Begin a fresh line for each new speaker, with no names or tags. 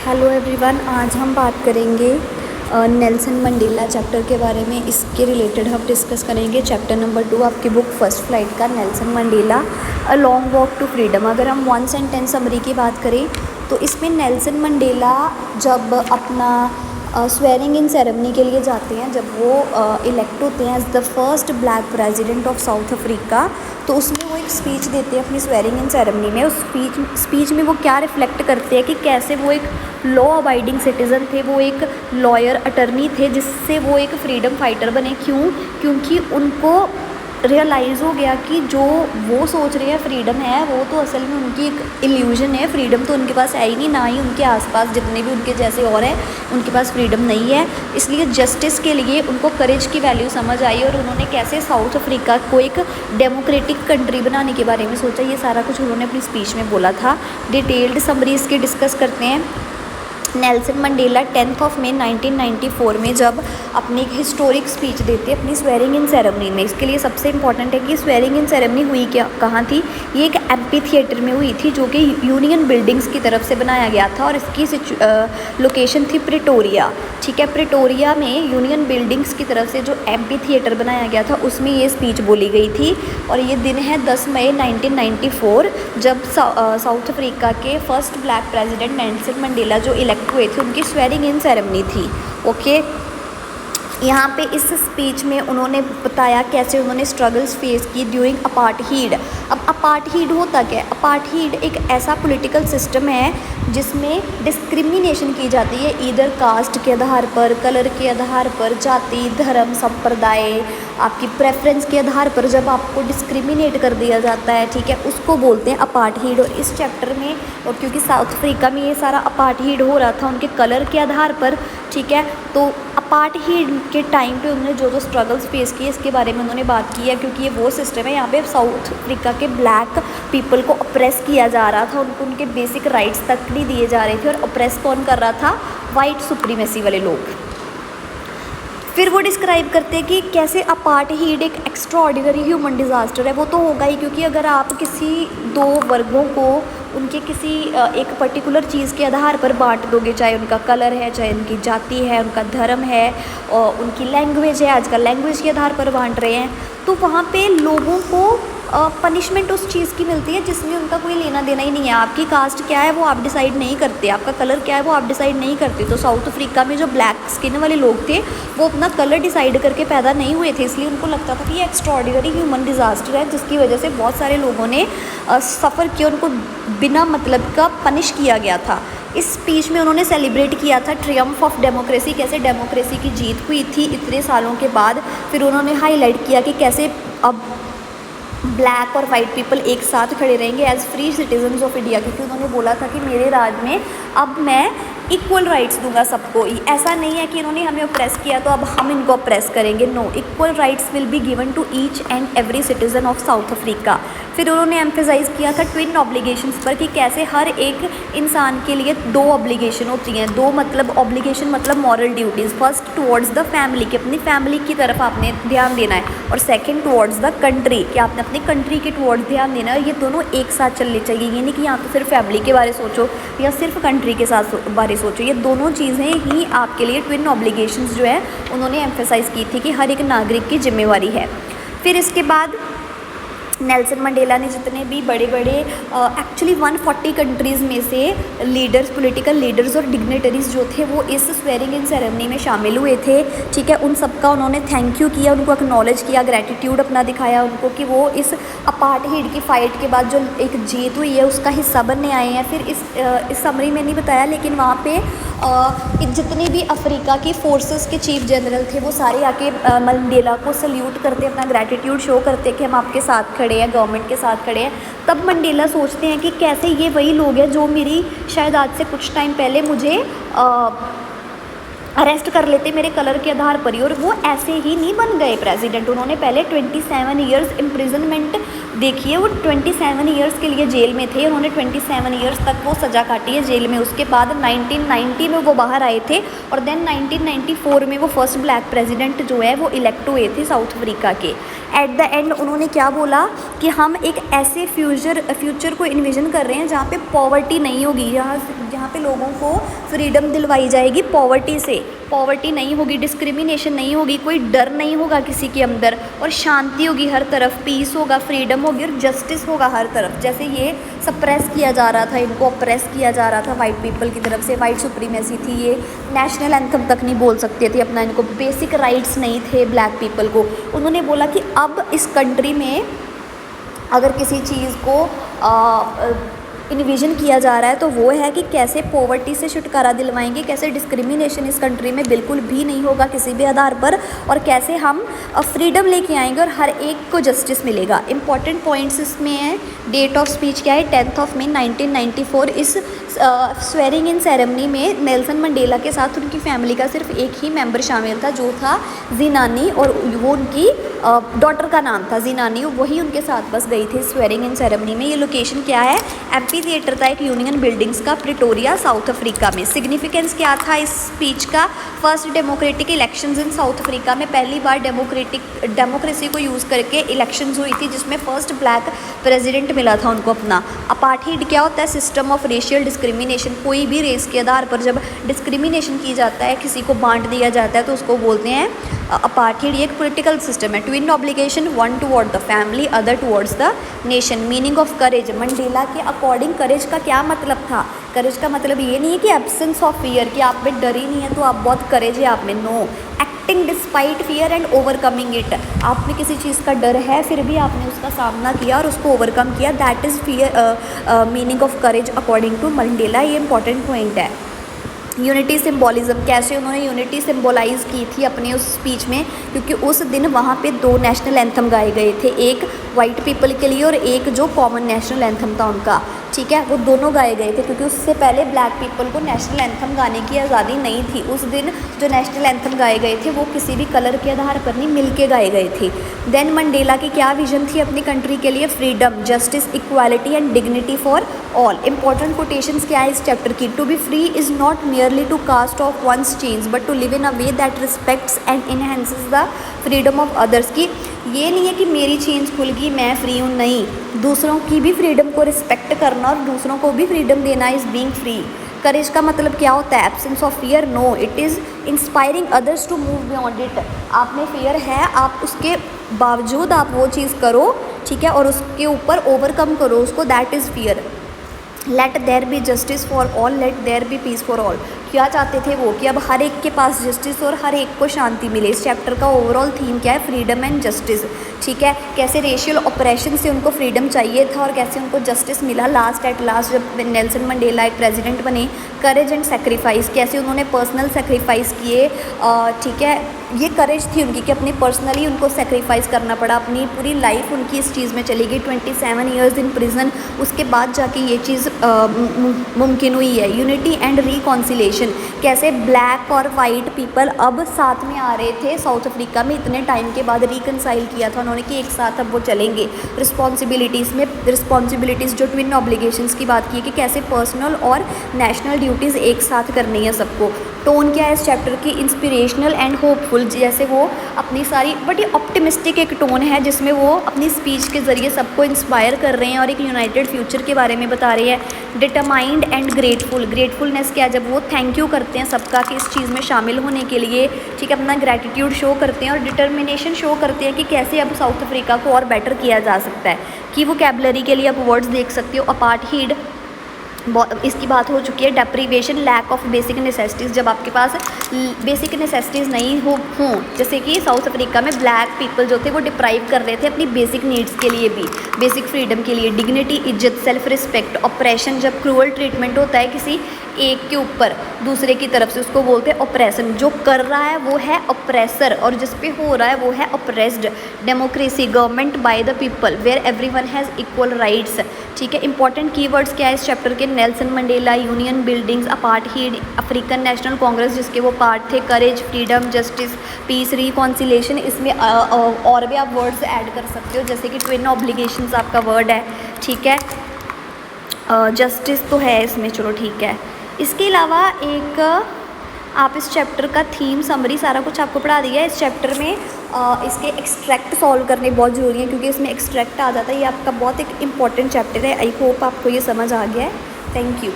Hello everyone, आज हम बात करेंगे नेल्सन मंडेला चैप्टर के बारे में। इसके रिलेटेड हम डिस्कस करेंगे चैप्टर नंबर 2 आपकी बुक फर्स्ट फ्लाइट का, Nelson Mandela a long walk to freedom. अगर हम 1 सेंटेंस समरी की बात करें तो इसमें नेल्सन मंडेला जब अपना स्वेरिंग इन सेरेमनी के लिए जाते हैं, जब वो इलेक्ट होते हैं as the first black president of South Africa, तो उसमें वो एक स्पीच देते हैं अपनी स्वेरिंग इन सेरेमनी में। उस स्पीच में वो क्या रिफ्लेक्ट करते हैं कि कैसे वो एक लॉ अबाइडिंग सिटीज़न थे, वो एक लॉयर अटर्नी थे, जिससे वो एक फ्रीडम फाइटर बने। क्योंकि उनको रियलाइज़ हो गया कि जो वो सोच रहे हैं फ्रीडम है, वो तो असल में उनकी एक इल्यूजन है। फ्रीडम तो उनके पास है ही नहीं, ना ही उनके आसपास जितने भी उनके जैसे और हैं उनके पास फ्रीडम नहीं है। इसलिए जस्टिस के लिए उनको करेज की वैल्यू समझ आई और उन्होंने कैसे साउथ अफ्रीका को एक डेमोक्रेटिक कंट्री बनाने के बारे में सोचा। ये सारा कुछ उन्होंने अपनी स्पीच में बोला था। डिटेल्ड समरी इसके डिस्कस करते हैं। नेल्सन मंडेला 10 मई 1994 में जब अपनी एक हिस्टोरिक स्पीच देते अपनी स्वेरिंग इन सेरेमनी में। इसके लिए सबसे इंपॉर्टेंट है कि स्वेरिंग इन सेरेमनी हुई कहाँ थी। ये एक एम्पी थिएटर में हुई थी, जो कि यूनियन बिल्डिंग्स की तरफ से बनाया गया था और इसकी लोकेशन थी प्रिटोरिया। ठीक है, प्रिटोरिया में यूनियन बिल्डिंग्स की तरफ से जो एम्पी थिएटर बनाया गया था, उसमें ये स्पीच बोली गई थी। और ये दिन है 10 मई 1994, जब साउथ अफ्रीका के first black president Nelson Mandela जो इलेक्ट हुए थे, उनकी स्वेरिंग इन सेरेमनी थी। ओके, यहाँ पे इस स्पीच में उन्होंने बताया कैसे उन्होंने स्ट्रगल्स फेस की ड्यूरिंग अपार्थीड। अब अपार्थीड होता क्या है? अपार्थीड एक ऐसा पॉलिटिकल सिस्टम है जिसमें डिस्क्रिमिनेशन की जाती है, ईदर कास्ट के आधार पर, कलर के आधार पर, जाति, धर्म, संप्रदाय, आपकी प्रेफरेंस के आधार पर जब आपको डिस्क्रिमिनेट कर दिया जाता है, ठीक है, उसको बोलते हैं अपार्थीड। और इस चैप्टर में, और क्योंकि साउथ अफ्रीका में ये सारा अपार्थीड हो रहा था उनके कलर के आधार पर, ठीक है, तो अपार्थीड के टाइम पे उन्होंने जो स्ट्रगल्स फेस किए इसके बारे में उन्होंने बात की है। क्योंकि ये वो सिस्टम है, यहाँ पे साउथ अफ्रीका के ब्लैक पीपल को अप्रेस किया जा रहा था, उनको उनके बेसिक राइट्स तक नहीं दिए जा रहे थे। और अप्रेस कौन कर रहा था? वाइट सुप्रीमेसी वाले लोग। फिर वो डिस्क्राइब करते हैं कि कैसे अपार्थीड एक एक्स्ट्राऑर्डिनरी ह्यूमन डिज़ास्टर है। वो तो होगा ही, क्योंकि अगर आप किसी दो वर्गों को उनके किसी एक पर्टिकुलर चीज़ के आधार पर बांट दोगे, चाहे उनका कलर है, चाहे उनकी जाति है, उनका धर्म है, और उनकी लैंग्वेज है, आजकल लैंग्वेज के आधार पर बांट रहे हैं, तो वहाँ पे लोगों को पनिशमेंट उस चीज़ की मिलती है जिसमें उनका कोई लेना देना ही नहीं है। आपकी कास्ट क्या है वो आप डिसाइड नहीं करते, आपका कलर क्या है वो आप डिसाइड नहीं करते। तो साउथ अफ्रीका में जो ब्लैक स्किन वाले लोग थे वो अपना कलर डिसाइड करके पैदा नहीं हुए थे, इसलिए उनको लगता था कि ये एक्स्ट्राऑर्डिनरी ह्यूमन डिज़ास्टर है, जिसकी वजह से बहुत सारे लोगों ने सफ़र किया, उनको बिना मतलब का पनिश किया गया था। इस स्पीच में उन्होंने सेलिब्रेट किया था ट्रियम्फ ऑफ डेमोक्रेसी, कैसे डेमोक्रेसी की जीत हुई थी इतने सालों के बाद। फिर उन्होंने हाईलाइट किया कि कैसे अब ब्लैक और वाइट पीपल एक साथ खड़े रहेंगे as free citizens of India. क्योंकि उन्होंने बोला था कि मेरे राज में अब मैं इक्वल राइट्स दूंगा सबको। ऐसा नहीं है कि इन्होंने हमें अप्रेस किया तो अब हम इनको अप्रेस करेंगे, no, equal rights will be given to each and every citizen of South Africa. फिर उन्होंने एम्फेसाइज़ किया था ट्विन ऑब्लिगेशंस पर, कि कैसे हर एक इंसान के लिए 2 ऑब्लिगेशन होती हैं। 2 मतलब ऑब्लिगेशन मतलब moral duties. First towards the family, कि अपनी फैमिली की तरफ आपने ध्यान देना है, और सेकेंड टुवर्ड्स द कंट्री, कि आपने अपनी कंट्री के टुवर्ड्स ध्यान देना है। और ये दोनों एक साथ चलने चाहिए, ये नहीं कि यहाँ तो सिर्फ फैमिली के बारे सोचो या सिर्फ कंट्री के साथ बारे सोचो। ये दोनों चीज़ें ही आपके लिए ट्विन ऑब्लिगेशंस जो है उन्होंने एम्फेसाइज़ की थी कि हर एक नागरिक की जिम्मेवारी है। फिर इसके बाद नेल्सन मंडेला ने जितने भी बड़े बड़े एक्चुअली 140 कंट्रीज़ में से लीडर्स, पॉलिटिकल लीडर्स और डिग्नेटरीज़ जो थे वो इस स्वेरिंग इन सेरेमनी में शामिल हुए थे, ठीक है। उन सबका उन्होंने थैंक यू किया, उनको एक्नॉलेज किया, ग्रैटिट्यूड अपना दिखाया उनको कि वो इस अपार्थीड की फ़ाइट के बाद जो एक जीत हुई है उसका हिस्सा बनने आए हैं। फिर इस समरी में नहीं बताया, लेकिन वहाँ पे जितने भी अफ्रीका की फोर्सेस के चीफ जनरल थे वो सारे आके मंडेला को सल्यूट करते, अपना ग्रैटिट्यूड शो करते कि हम आपके साथ खड़े हैं, गवर्नमेंट के साथ खड़े हैं। तब मंडेला सोचते हैं कि कैसे ये वही लोग हैं जो मेरी शायद आज से कुछ टाइम पहले मुझे अरेस्ट कर लेते मेरे कलर के आधार पर ही, और वो ऐसे ही नहीं बन गए प्रेसिडेंट। उन्होंने पहले 27 ईयर्स इम्प्रिजनमेंट देखी है, वो 27 ईयर्स के लिए जेल में थे। उन्होंने 27 ईयर्स तक वो सज़ा काटी है जेल में। उसके बाद 1990 में वो बाहर आए थे, और देन 1994 में वो फर्स्ट ब्लैक प्रेसिडेंट जो है वो इलेक्ट हुए थे साउथ अफ्रीका के। एट द एंड उन्होंने क्या बोला कि हम एक ऐसे फ्यूचर को इन्विजन कर रहे हैं जहाँ पे पॉवर्टी नहीं होगी, जहाँ पे लोगों को फ्रीडम दिलवाई जाएगी पॉवर्टी से, पॉवर्टी नहीं होगी, डिस्क्रिमिनेशन नहीं होगी, कोई डर नहीं होगा किसी के अंदर, और शांति होगी हर तरफ, पीस होगा, फ्रीडम होगी और जस्टिस होगा हर तरफ। जैसे ये सप्रेस किया जा रहा था, इनको ऑप्रेस किया जा रहा था वाइट पीपल की तरफ से, वाइट सुप्रीमेसी थी, ये नेशनल एंथम तक नहीं बोल सकते थे अपना, इनको बेसिक राइट्स नहीं थे ब्लैक पीपल को। उन्होंने बोला कि अब इस कंट्री में अगर किसी चीज़ को इन्विजन किया जा रहा है तो वो है कि कैसे पॉवर्टी से छुटकारा दिलवाएंगे, कैसे डिस्क्रिमिनेशन इस कंट्री में बिल्कुल भी नहीं होगा किसी भी आधार पर, और कैसे हम फ्रीडम लेके आएंगे और हर एक को जस्टिस मिलेगा। इंपॉर्टेंट पॉइंट्स इसमें हैं। डेट ऑफ स्पीच क्या है, 10 मई 1994। इस स्वेरिंग इन सेरेमनी में नेल्सन मंडेला के साथ उनकी फैमिली का सिर्फ एक ही मेंबर शामिल था, जो था जिनानी, और वो उनकी डॉटर का नाम था जिनानी, वही उनके साथ बस गई थी स्वेरिंग इन सेरेमनी में। ये लोकेशन क्या है, एम्पी थिएटर था एक यूनियन बिल्डिंग्स का, प्रिटोरिया, साउथ अफ्रीका में। सिग्निफिकेंस क्या था इस स्पीच का, first democratic elections in south Africa में पहली बार डेमोक्रेसी को यूज़ करके इलेक्शंस हुई थी, जिसमें फर्स्ट ब्लैक प्रेसिडेंट मिला था उनको अपना। अपार्थाइड क्या होता है, सिस्टम ऑफ रेशियल डिस्क्रिमिनेशन, कोई भी रेस के आधार पर जब डिस्क्रिमिनेशन की जाता है, किसी को बांट दिया जाता है, तो उसको बोलते हैं अपार्थाइड। ये एक पॉलिटिकल सिस्टम है। Twin obligation, one toward the family, other towards the nation. Meaning of courage, Mandela के अकॉर्डिंग करेज का क्या मतलब था, करेज का मतलब ये नहीं है कि एब्सेंस ऑफ फियर, कि आप में डर ही नहीं है तो आप बहुत करेज है आप में, no. Acting despite fear and overcoming it, आप में किसी चीज़ का डर है फिर भी आपने उसका सामना किया और उसको ओवरकम किया, that is fear, meaning of courage according to Mandela. ये इंपॉर्टेंट पॉइंट है। यूनिटी सिम्बोलिज़म, कैसे उन्होंने यूनिटी सिम्बोलाइज़ की थी अपने उस स्पीच में, क्योंकि उस दिन वहाँ पे 2 नेशनल एंथम गाए गए थे, एक वाइट पीपल के लिए और एक जो कॉमन नेशनल एंथम था उनका, ठीक है, वो दोनों गाए गए थे, क्योंकि उससे पहले ब्लैक पीपल को नेशनल एंथम गाने की आज़ादी नहीं थी। उस दिन जो नेशनल एंथम गाए गए थे वो किसी भी कलर के आधार पर नहीं, मिल के गाए गए थे। देन मंडेला की क्या विजन थी अपनी कंट्री के लिए, freedom, justice, equality and dignity for all. Important quotations क्या है इस चैप्टर की, to be free is not merely to cast off one's chains but to live in a way that respects and enhances the freedom of others। की ये नहीं है कि मेरी चेंज खुल गई मैं फ्री हूँ, नहीं, दूसरों की भी फ्रीडम को रिस्पेक्ट करना और दूसरों को भी फ्रीडम देना इज़ बीइंग फ्री। करेज का मतलब क्या होता है, absence of fear, no, it is inspiring others to move beyond it. आप में फियर है, आप उसके बावजूद आप वो चीज़ करो, ठीक है, और उसके ऊपर ओवरकम करो उसको, that is fear. Let there be justice for all, let there be peace for all. क्या चाहते थे वो कि अब हर एक के पास जस्टिस और हर एक को शांति मिले। इस चैप्टर का ओवरऑल थीम क्या है, फ्रीडम एंड जस्टिस, ठीक है, कैसे रेशियल ऑपरेशन से उनको फ्रीडम चाहिए था और कैसे उनको जस्टिस मिला लास्ट एट लास्ट जब नेल्सन मंडेला एक प्रेसिडेंट बने। करेज एंड सेक्रीफाइस, कैसे उन्होंने पर्सनल सेक्रीफाइस किए, ठीक है, ये करेज थी उनकी कि अपनी पर्सनली उनको सेक्रीफाइस करना पड़ा, अपनी पूरी लाइफ उनकी इस चीज़ में चली गई, 27 ईयर्स इन प्रिजन, उसके बाद जाके ये चीज़ मुमकिन हुई है। यूनिटी एंड रिकॉन्सिलेशन, कैसे ब्लैक और वाइट पीपल अब साथ में आ रहे थे साउथ अफ्रीका में, इतने टाइम के बाद रिकनसाइल किया था उन्होंने कि एक साथ अब वो चलेंगे। रिस्पॉन्सिबिलिटीज़ में, रिस्पॉन्सिबिलिटीज़ जो ट्विन ऑब्लिगेशंस की बात की है कि कैसे पर्सनल और नेशनल ड्यूटीज़ एक साथ करनी है सबको। टोन क्या है इस चैप्टर की, इंस्पिरेशनल एंड होपफुल, जैसे वो अपनी सारी बड़ी ऑप्टिमिस्टिक एक टोन है जिसमें वो अपनी स्पीच के ज़रिए सबको इंस्पायर कर रहे हैं और एक यूनाइटेड फ्यूचर के बारे में बता रही है। डिटरमाइंड एंड ग्रेटफुल, ग्रेटफुलनेस क्या है, जब वो थैंक यू करते हैं सबका कि इस चीज़ में शामिल होने के लिए, ठीक है, अपना ग्रैटिट्यूड शो करते हैं और डिटर्मिनेशन शो करते हैं कि कैसे अब साउथ अफ्रीका को और बेटर किया जा सकता है। की वोकैबुलरी के लिए आप वर्ड्स देख सकते हो, अपार्थाइड, इसकी बात हो चुकी है। Deprivation, lack of basic necessities, जब आपके पास बेसिक नेसेसिटीज़ नहीं हों, जैसे कि साउथ अफ्रीका में ब्लैक पीपल जो थे वो डिप्राइव कर रहे थे अपनी बेसिक नीड्स के लिए भी, बेसिक फ्रीडम के लिए। डिग्निटी, इज्जत, सेल्फ रिस्पेक्ट। ऑपरेशन, जब क्रूअल ट्रीटमेंट होता है किसी एक के ऊपर दूसरे की तरफ से, उसको बोलते हैं ऑपरेशन। जो कर रहा है वो है ऑपरेसर और जिस पे हो रहा है वो है oppressed. Democracy, government by the people where everyone has equal rights, ठीक है। इंपॉर्टेंट कीवर्ड्स क्या है इस चैप्टर के, Nelson Mandela, Union Buildings, apartheid, African National Congress जिसके वो पार्ट थे, courage, freedom, justice, peace, reconciliation. इसमें और भी आप वर्ड्स ऐड कर सकते हो, जैसे कि ट्विन ऑब्लिगेशंस आपका वर्ड है, ठीक है, जस्टिस तो है इसमें, चलो ठीक है। इसके अलावा एक आप इस चैप्टर का थीम, समरी, सारा कुछ आपको पढ़ा दिया है। इस चैप्टर में इसके एक्सट्रैक्ट सॉल्व करने बहुत ज़रूरी है क्योंकि इसमें एक्सट्रैक्ट आ जाता है। ये आपका बहुत एक इंपॉर्टेंट चैप्टर है। आई होप आपको ये समझ आ गया है। Thank you.